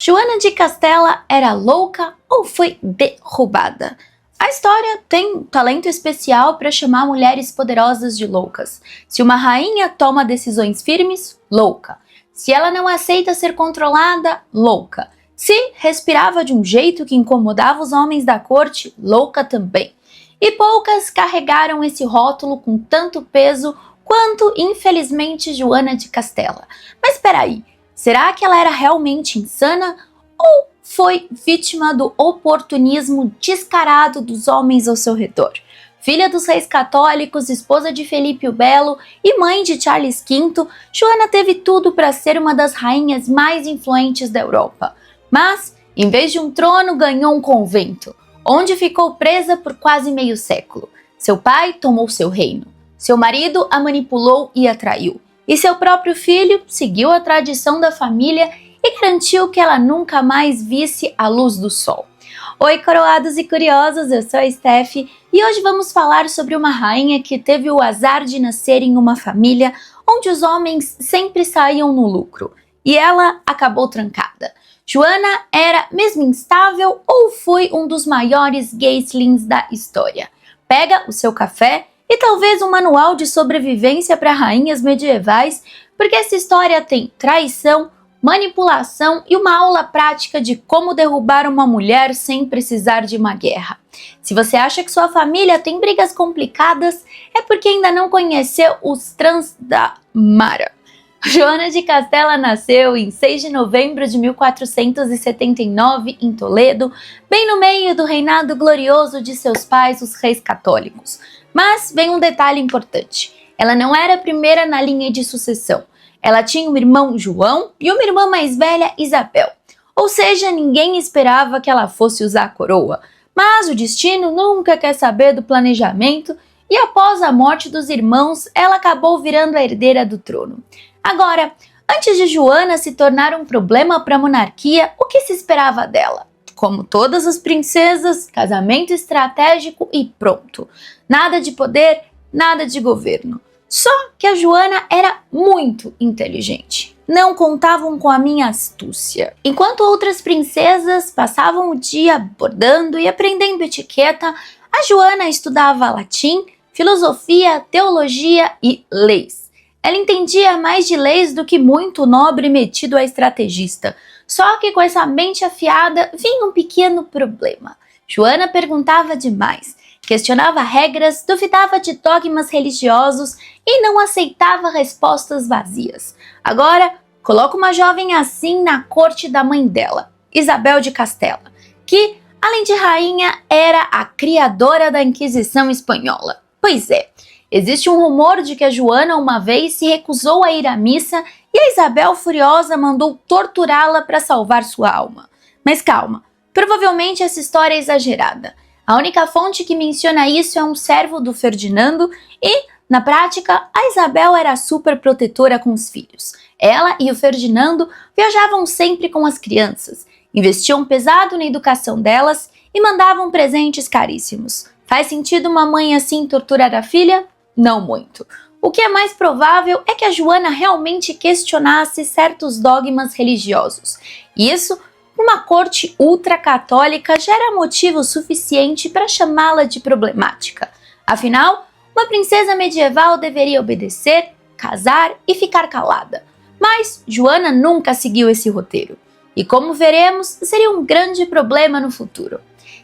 Joana de Castela era louca ou foi derrubada? A história tem um talento especial para chamar mulheres poderosas de loucas. Se uma rainha toma decisões firmes, louca. Se ela não aceita ser controlada, louca. Se respirava de um jeito que incomodava os homens da corte, louca também. E poucas carregaram esse rótulo com tanto peso quanto, infelizmente, Joana de Castela. Mas peraí, será que ela era realmente insana ou foi vítima do oportunismo descarado dos homens ao seu redor? Filha dos reis católicos, esposa de Felipe o Belo e mãe de Charles V, Joana teve tudo para ser uma das rainhas mais influentes da Europa. Mas, em vez de um trono, ganhou um convento, onde ficou presa por quase meio século. Seu pai tomou seu reino. Seu marido a manipulou e a traiu. E seu próprio filho seguiu a tradição da família e garantiu que ela nunca mais visse a luz do sol. Oi, coroados e curiosos, eu sou a Steph e hoje vamos falar sobre uma rainha que teve o azar de nascer em uma família onde os homens sempre saíam no lucro e ela acabou trancada. Joana era mesmo instável ou foi um dos maiores Geislings da história? Pega o seu café e talvez um manual de sobrevivência para rainhas medievais, porque essa história tem traição, manipulação e uma aula prática de como derrubar uma mulher sem precisar de uma guerra. Se você acha que sua família tem brigas complicadas, é porque ainda não conheceu os trans da Mara. Joana de Castela nasceu em 6 de novembro de 1479 em Toledo, bem no meio do reinado glorioso de seus pais, os reis católicos. Mas vem um detalhe importante: ela não era a primeira na linha de sucessão. Ela tinha um irmão João e uma irmã mais velha, Isabel. Ou seja, ninguém esperava que ela fosse usar a coroa. Mas o destino nunca quer saber do planejamento e após a morte dos irmãos, ela acabou virando a herdeira do trono. Agora, antes de Joana se tornar um problema para a monarquia, o que se esperava dela? Como todas as princesas, casamento estratégico e pronto. Nada de poder, nada de governo. Só que a Joana era muito inteligente. Não contavam com a minha astúcia. Enquanto outras princesas passavam o dia bordando e aprendendo etiqueta, a Joana estudava latim, filosofia, teologia e leis. Ela entendia mais de leis do que muito nobre metido a estrategista. Só que com essa mente afiada vinha um pequeno problema. Joana perguntava demais, questionava regras, duvidava de dogmas religiosos e não aceitava respostas vazias. Agora, coloca uma jovem assim na corte da mãe dela, Isabel de Castela, que, além de rainha, era a criadora da Inquisição espanhola. Pois é, existe um rumor de que a Joana uma vez se recusou a ir à missa e a Isabel, furiosa, mandou torturá-la para salvar sua alma. Mas calma, provavelmente essa história é exagerada. A única fonte que menciona isso é um servo do Ferdinando e, na prática, a Isabel era super protetora com os filhos. Ela e o Ferdinando viajavam sempre com as crianças, investiam pesado na educação delas e mandavam presentes caríssimos. Faz sentido uma mãe assim torturar a filha? Não muito. O que é mais provável é que a Joana realmente questionasse certos dogmas religiosos. Isso, uma corte ultracatólica, já era motivo suficiente para chamá-la de problemática. Afinal, uma princesa medieval deveria obedecer, casar e ficar calada. Mas Joana nunca seguiu esse roteiro. E como veremos, seria um grande problema no futuro.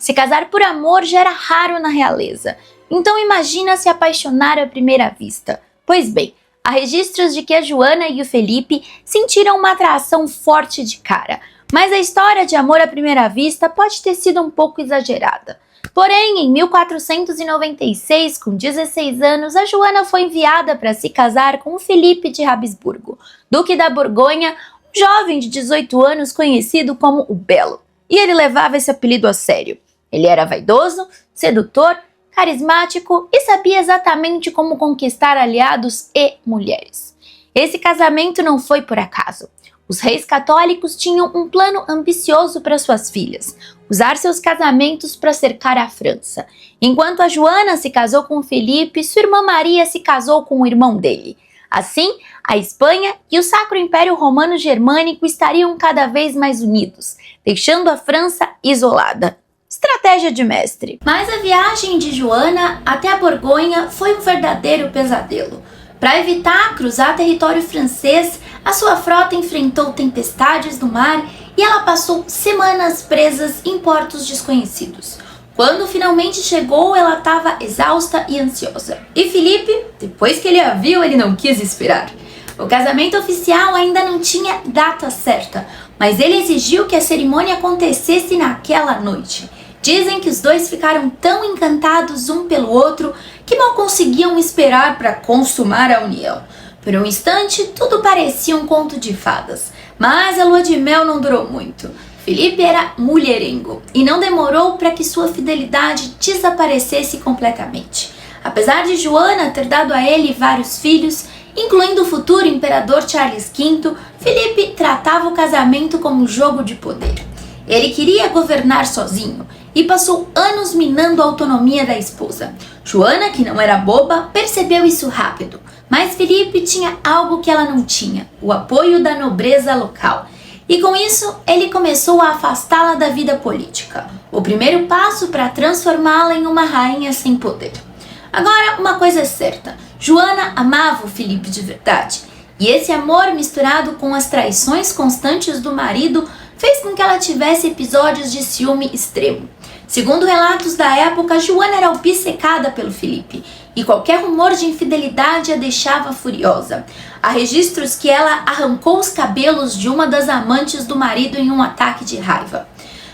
Se casar por amor já era raro na realeza. Então imagina se apaixonar à primeira vista. Pois bem, há registros de que a Joana e o Felipe sentiram uma atração forte de cara, mas a história de amor à primeira vista pode ter sido um pouco exagerada. Porém, em 1496, com 16 anos, a Joana foi enviada para se casar com o Felipe de Habsburgo, duque da Borgonha, um jovem de 18 anos conhecido como o Belo. E ele levava esse apelido a sério. Ele era vaidoso, sedutor, carismático e sabia exatamente como conquistar aliados e mulheres. Esse casamento não foi por acaso. Os reis católicos tinham um plano ambicioso para suas filhas, usar seus casamentos para cercar a França. Enquanto a Joana se casou com Felipe, sua irmã Maria se casou com o irmão dele. Assim, a Espanha e o Sacro Império Romano Germânico estariam cada vez mais unidos, deixando a França isolada. Estratégia de mestre. Mas a viagem de Joana até a Borgonha foi um verdadeiro pesadelo. Para evitar cruzar território francês, a sua frota enfrentou tempestades no mar e ela passou semanas presas em portos desconhecidos. Quando finalmente chegou, ela estava exausta e ansiosa. E Felipe, depois que ele a viu, ele não quis esperar. O casamento oficial ainda não tinha data certa, mas ele exigiu que a cerimônia acontecesse naquela noite. Dizem que os dois ficaram tão encantados um pelo outro que mal conseguiam esperar para consumar a união. Por um instante, tudo parecia um conto de fadas, mas a lua de mel não durou muito. Felipe era mulherengo e não demorou para que sua fidelidade desaparecesse completamente. Apesar de Joana ter dado a ele vários filhos, incluindo o futuro imperador Charles V, Felipe tratava o casamento como um jogo de poder. Ele queria governar sozinho e passou anos minando a autonomia da esposa. Joana, que não era boba, percebeu isso rápido, mas Felipe tinha algo que ela não tinha: o apoio da nobreza local. E com isso, ele começou a afastá-la da vida política, o primeiro passo para transformá-la em uma rainha sem poder. Agora, uma coisa é certa: Joana amava o Felipe de verdade, e esse amor misturado com as traições constantes do marido fez com que ela tivesse episódios de ciúme extremo. Segundo relatos da época, Joana era obcecada pelo Felipe, e qualquer rumor de infidelidade a deixava furiosa. Há registros que ela arrancou os cabelos de uma das amantes do marido em um ataque de raiva.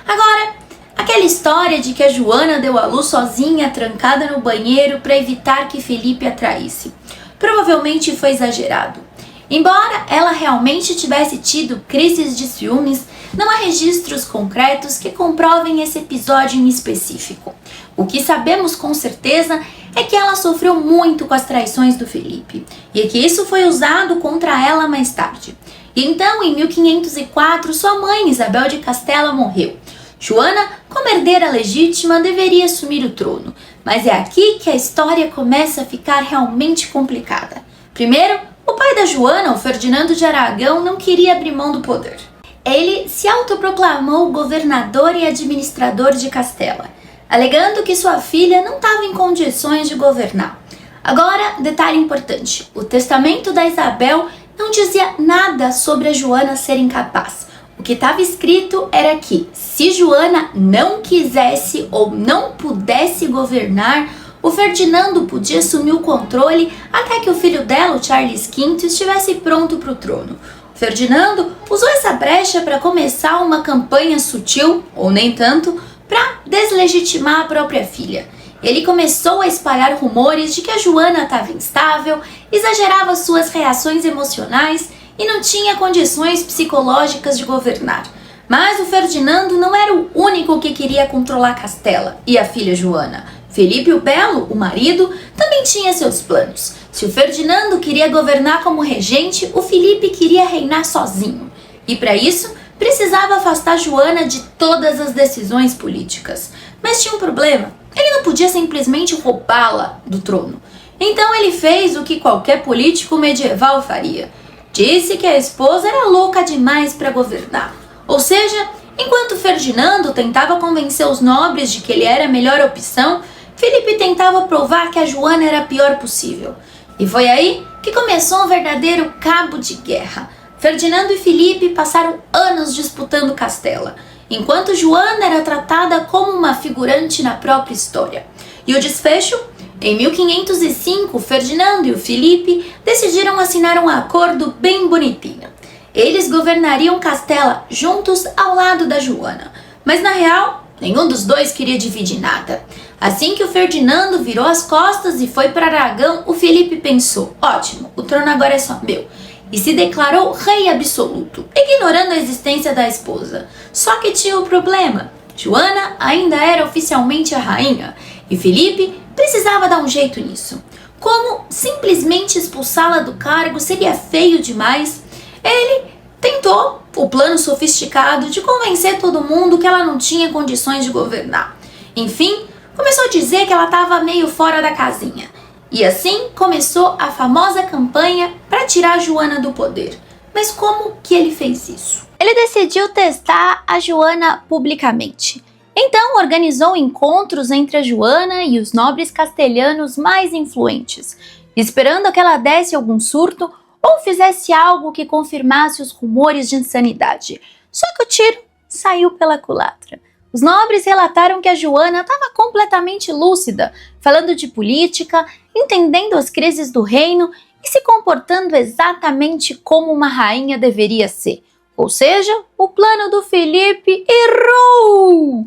Agora, aquela história de que a Joana deu à luz sozinha, trancada no banheiro, para evitar que Felipe a traísse, provavelmente foi exagerado. Embora ela realmente tivesse tido crises de ciúmes, não há registros concretos que comprovem esse episódio em específico. O que sabemos com certeza é que ela sofreu muito com as traições do Felipe, e que isso foi usado contra ela mais tarde. E então, em 1504, sua mãe, Isabel de Castela, morreu. Joana, como herdeira legítima, deveria assumir o trono, mas é aqui que a história começa a ficar realmente complicada. Primeiro, o pai da Joana, o Ferdinando de Aragão, não queria abrir mão do poder. Ele se autoproclamou governador e administrador de Castela, alegando que sua filha não estava em condições de governar. Agora, detalhe importante: o testamento da Isabel não dizia nada sobre a Joana ser incapaz. O que estava escrito era que, se Joana não quisesse ou não pudesse governar, o Ferdinando podia assumir o controle até que o filho dela, o Charles V, estivesse pronto para o trono. O Ferdinando usou essa brecha para começar uma campanha sutil, ou nem tanto, para deslegitimar a própria filha. Ele começou a espalhar rumores de que a Joana estava instável, exagerava suas reações emocionais e não tinha condições psicológicas de governar. Mas o Ferdinando não era o único que queria controlar Castela e a filha Joana. Felipe o Belo, o marido, também tinha seus planos. Se o Ferdinando queria governar como regente, o Felipe queria reinar sozinho. E para isso, precisava afastar Joana de todas as decisões políticas. Mas tinha um problema: ele não podia simplesmente roubá-la do trono. Então ele fez o que qualquer político medieval faria: disse que a esposa era louca demais para governar. Ou seja, enquanto Ferdinando tentava convencer os nobres de que ele era a melhor opção, Felipe tentava provar que a Joana era a pior possível. E foi aí que começou um verdadeiro cabo de guerra. Ferdinando e Felipe passaram anos disputando Castela, enquanto Joana era tratada como uma figurante na própria história. E o desfecho? Em 1505, Ferdinando e o Felipe decidiram assinar um acordo bem bonitinho. Eles governariam Castela juntos ao lado da Joana, mas na real, nenhum dos dois queria dividir nada. Assim que o Ferdinando virou as costas e foi para Aragão, o Felipe pensou: ótimo, o trono agora é só meu. E se declarou rei absoluto, ignorando a existência da esposa. Só que tinha um problema: Joana ainda era oficialmente a rainha, e Felipe precisava dar um jeito nisso. Como simplesmente expulsá-la do cargo seria feio demais, ele tentou o plano sofisticado de convencer todo mundo que ela não tinha condições de governar. Enfim, começou a dizer que ela estava meio fora da casinha. E assim começou a famosa campanha para tirar Joana do poder. Mas como que ele fez isso? Ele decidiu testar a Joana publicamente. Então organizou encontros entre a Joana e os nobres castelhanos mais influentes, esperando que ela desse algum surto ou fizesse algo que confirmasse os rumores de insanidade. Só que o tiro saiu pela culatra. Os nobres relataram que a Joana estava completamente lúcida, falando de política, entendendo as crises do reino e se comportando exatamente como uma rainha deveria ser. Ou seja, o plano do Felipe errou!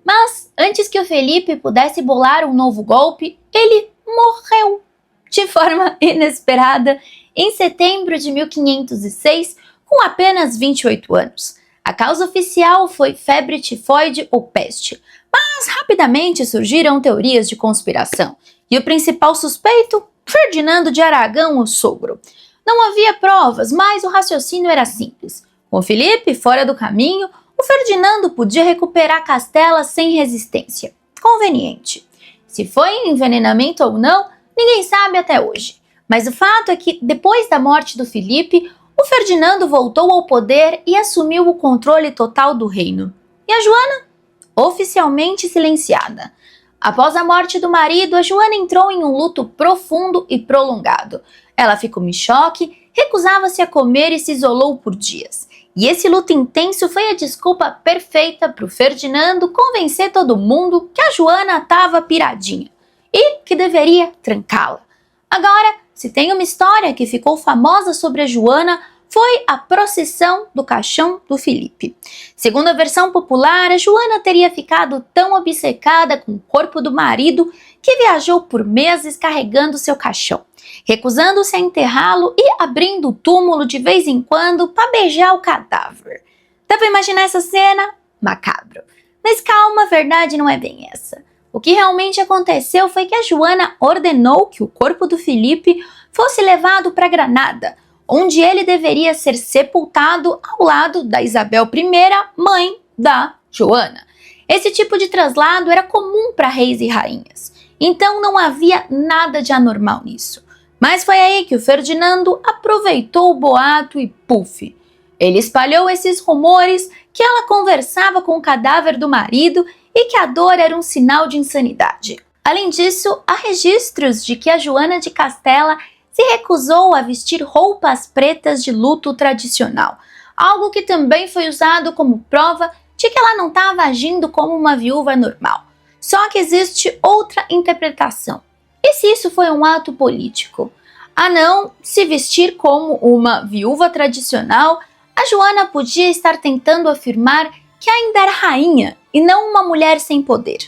Mas antes que o Felipe pudesse bolar um novo golpe, ele morreu de forma inesperada em setembro de 1506, com apenas 28 anos. A causa oficial foi febre tifoide ou peste, mas rapidamente surgiram teorias de conspiração. E o principal suspeito? Ferdinando de Aragão, o sogro. Não havia provas, mas o raciocínio era simples. Com Felipe fora do caminho, o Ferdinando podia recuperar Castela sem resistência. Conveniente. Se foi envenenamento ou não, ninguém sabe até hoje. Mas o fato é que, depois da morte do Felipe, o Ferdinando voltou ao poder e assumiu o controle total do reino. E a Joana? Oficialmente silenciada. Após a morte do marido, a Joana entrou em um luto profundo e prolongado. Ela ficou em choque, recusava-se a comer e se isolou por dias. E esse luto intenso foi a desculpa perfeita para o Ferdinando convencer todo mundo que a Joana estava piradinha e que deveria trancá-la. Agora, se tem uma história que ficou famosa sobre a Joana, foi a procissão do caixão do Felipe. Segundo a versão popular, a Joana teria ficado tão obcecada com o corpo do marido que viajou por meses carregando seu caixão, recusando-se a enterrá-lo e abrindo o túmulo de vez em quando para beijar o cadáver. Dá para imaginar essa cena? Macabro. Mas calma, a verdade não é bem essa. O que realmente aconteceu foi que a Joana ordenou que o corpo do Felipe fosse levado para Granada, onde ele deveria ser sepultado ao lado da Isabel I, mãe da Joana. Esse tipo de traslado era comum para reis e rainhas, então não havia nada de anormal nisso. Mas foi aí que o Ferdinando aproveitou o boato e puf! Ele espalhou esses rumores que ela conversava com o cadáver do marido e que a dor era um sinal de insanidade. Além disso, há registros de que a Joana de Castela se recusou a vestir roupas pretas de luto tradicional, algo que também foi usado como prova de que ela não estava agindo como uma viúva normal. Só que existe outra interpretação. E se isso foi um ato político? A não se vestir como uma viúva tradicional, a Joana podia estar tentando afirmar que ainda era rainha e não uma mulher sem poder.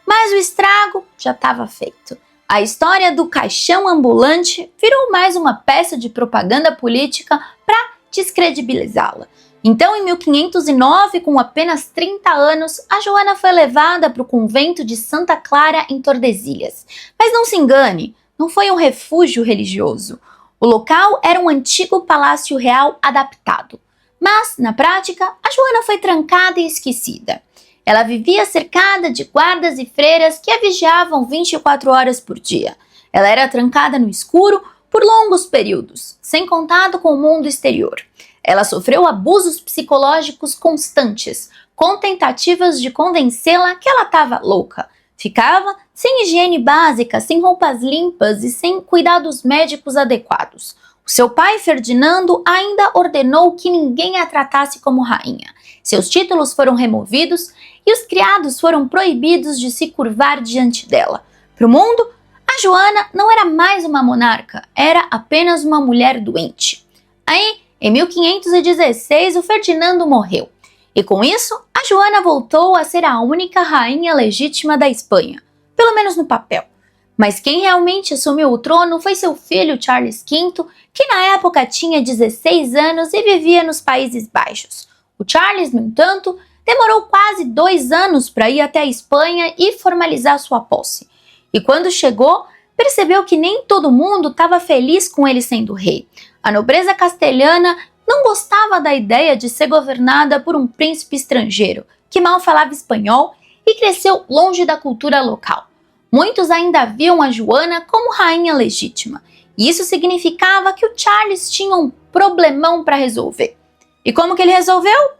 Mas o estrago já estava feito. A história do caixão ambulante virou mais uma peça de propaganda política para descredibilizá-la. Então, em 1509, com apenas 30 anos, a Joana foi levada para o convento de Santa Clara em Tordesilhas. Mas não se engane, não foi um refúgio religioso. O local era um antigo palácio real adaptado. Mas, na prática, a Joana foi trancada e esquecida. Ela vivia cercada de guardas e freiras que a vigiavam 24 horas por dia. Ela era trancada no escuro por longos períodos, sem contato com o mundo exterior. Ela sofreu abusos psicológicos constantes, com tentativas de convencê-la que ela estava louca. Ficava sem higiene básica, sem roupas limpas e sem cuidados médicos adequados. O seu pai, Ferdinando, ainda ordenou que ninguém a tratasse como rainha. Seus títulos foram removidos e os criados foram proibidos de se curvar diante dela. Para o mundo, a Joana não era mais uma monarca, era apenas uma mulher doente. Aí, em 1516, o Ferdinando morreu. E com isso, a Joana voltou a ser a única rainha legítima da Espanha, pelo menos no papel. Mas quem realmente assumiu o trono foi seu filho Charles V, que na época tinha 16 anos e vivia nos Países Baixos. O Charles, no entanto, demorou quase 2 anos para ir até a Espanha e formalizar sua posse. E quando chegou, percebeu que nem todo mundo estava feliz com ele sendo rei. A nobreza castelhana não gostava da ideia de ser governada por um príncipe estrangeiro, que mal falava espanhol e cresceu longe da cultura local. muitos ainda viam a Joana como rainha legítima. E isso significava que o Charles tinha um problemão para resolver. E como que ele resolveu?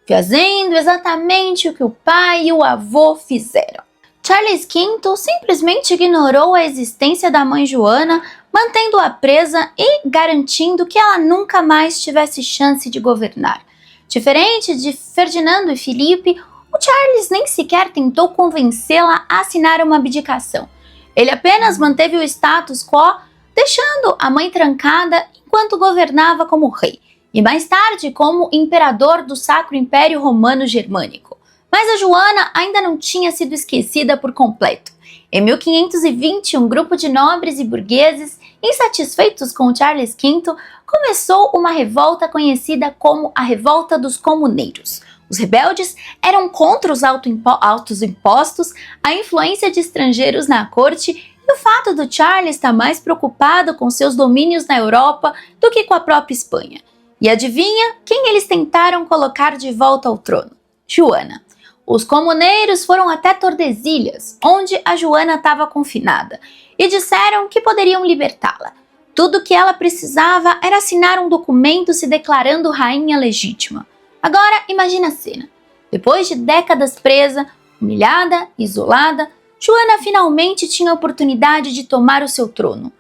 Fazendo exatamente o que o pai e o avô fizeram. Charles V simplesmente ignorou a existência da mãe Joana, mantendo-a presa e garantindo que ela nunca mais tivesse chance de governar. Diferente de Ferdinando e Filipe, o Charles nem sequer tentou convencê-la a assinar uma abdicação. Ele apenas manteve o status quo, deixando a mãe trancada enquanto governava como rei, e mais tarde como imperador do Sacro Império Romano Germânico. Mas a Joana ainda não tinha sido esquecida por completo. Em 1520, um grupo de nobres e burgueses, insatisfeitos com Charles V, começou uma revolta conhecida como a Revolta dos Comuneiros. Os rebeldes eram contra os altos impostos, a influência de estrangeiros na corte e o fato do Charles estar mais preocupado com seus domínios na Europa do que com a própria Espanha. E adivinha quem eles tentaram colocar de volta ao trono? Joana. Os comuneiros foram até Tordesilhas, onde a Joana estava confinada, e disseram que poderiam libertá-la. Tudo que ela precisava era assinar um documento se declarando rainha legítima. Agora imagina a cena. Depois de décadas presa, humilhada, isolada, Joana finalmente tinha a oportunidade de tomar o seu trono.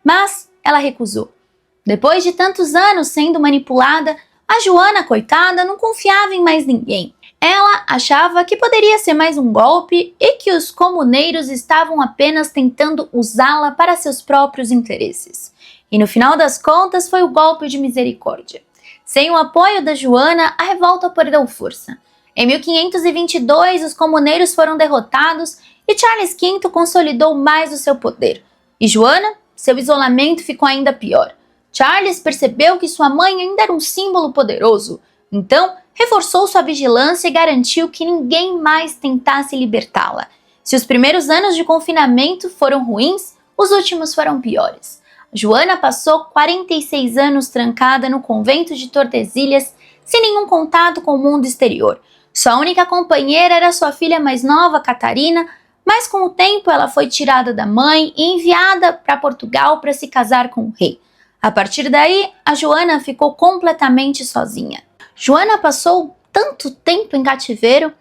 Mas ela recusou. Depois de tantos anos sendo manipulada, a Joana, coitada, não confiava em mais ninguém. Ela achava que poderia ser mais um golpe e que os comuneiros estavam apenas tentando usá-la para seus próprios interesses. E no final das contas foi o golpe de misericórdia. Sem o apoio da Joana, a revolta perdeu força. Em 1522, os comuneiros foram derrotados e Charles V consolidou mais o seu poder. E Joana, seu isolamento ficou ainda pior. Charles percebeu que sua mãe ainda era um símbolo poderoso, então reforçou sua vigilância e garantiu que ninguém mais tentasse libertá-la. Se os primeiros anos de confinamento foram ruins, os últimos foram piores. Joana passou 46 anos trancada no convento de Tordesilhas, sem nenhum contato com o mundo exterior. Sua única companheira era sua filha mais nova, Catarina, mas com o tempo ela foi tirada da mãe e enviada para Portugal para se casar com o rei. A partir daí, a Joana ficou completamente sozinha. Joana passou tanto tempo em cativeiro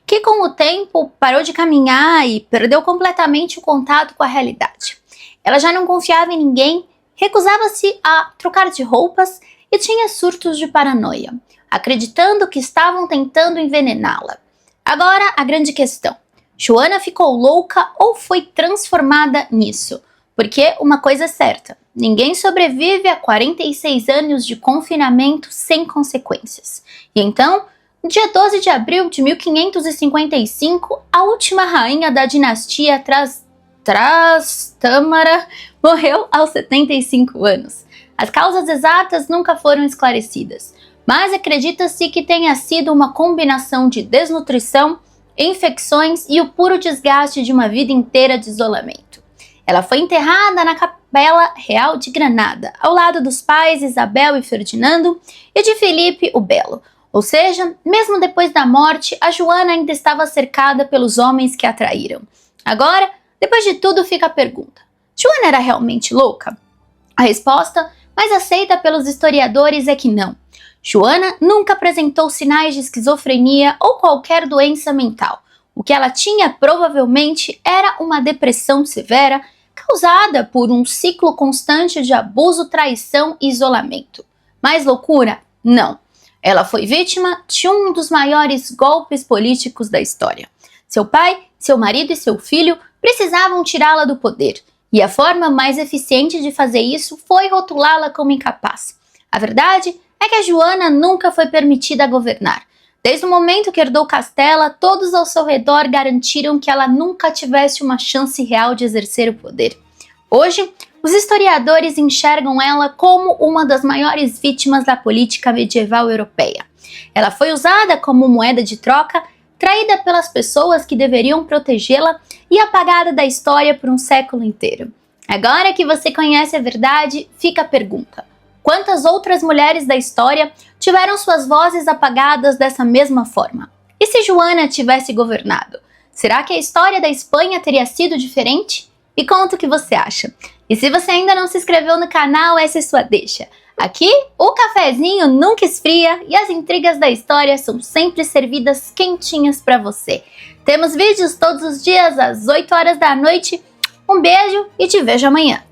que com o tempo parou de caminhar e perdeu completamente o contato com a realidade. Ela já não confiava em ninguém, recusava-se a trocar de roupas e tinha surtos de paranoia, acreditando que estavam tentando envenená-la. Agora, a grande questão. Joana ficou louca ou foi transformada nisso? Porque uma coisa é certa, ninguém sobrevive a 46 anos de confinamento sem consequências. E então, no dia 12 de abril de 1555, a última rainha da dinastia Trastámara morreu aos 75 anos. As causas exatas nunca foram esclarecidas, mas acredita-se que tenha sido uma combinação de desnutrição, infecções e o puro desgaste de uma vida inteira de isolamento. Ela foi enterrada na Capela Real de Granada, ao lado dos pais Isabel e Ferdinando e de Filipe o Belo. Ou seja, mesmo depois da morte, a Joana ainda estava cercada pelos homens que a traíram. Agora, depois de tudo, fica a pergunta: Joana era realmente louca? A resposta, mais aceita pelos historiadores, é que não. Joana nunca apresentou sinais de esquizofrenia ou qualquer doença mental. O que ela tinha provavelmente era uma depressão severa causada por um ciclo constante de abuso, traição e isolamento. Mas loucura? Não. Ela foi vítima de um dos maiores golpes políticos da história. Seu pai, seu marido e seu filho precisavam tirá-la do poder, e a forma mais eficiente de fazer isso foi rotulá-la como incapaz. A verdade é que a Joana nunca foi permitida governar. Desde o momento que herdou Castela, todos ao seu redor garantiram que ela nunca tivesse uma chance real de exercer o poder. Hoje, os historiadores enxergam ela como uma das maiores vítimas da política medieval europeia. Ela foi usada como moeda de troca, traída pelas pessoas que deveriam protegê-la e apagada da história por um século inteiro. Agora que você conhece a verdade, fica a pergunta: quantas outras mulheres da história tiveram suas vozes apagadas dessa mesma forma? E se Joana tivesse governado? Será que a história da Espanha teria sido diferente? Me conta o que você acha. E se você ainda não se inscreveu no canal, essa é sua deixa. Aqui, o cafezinho nunca esfria e as intrigas da história são sempre servidas quentinhas para você. Temos vídeos todos os dias às 8 horas da noite. Um beijo e te vejo amanhã.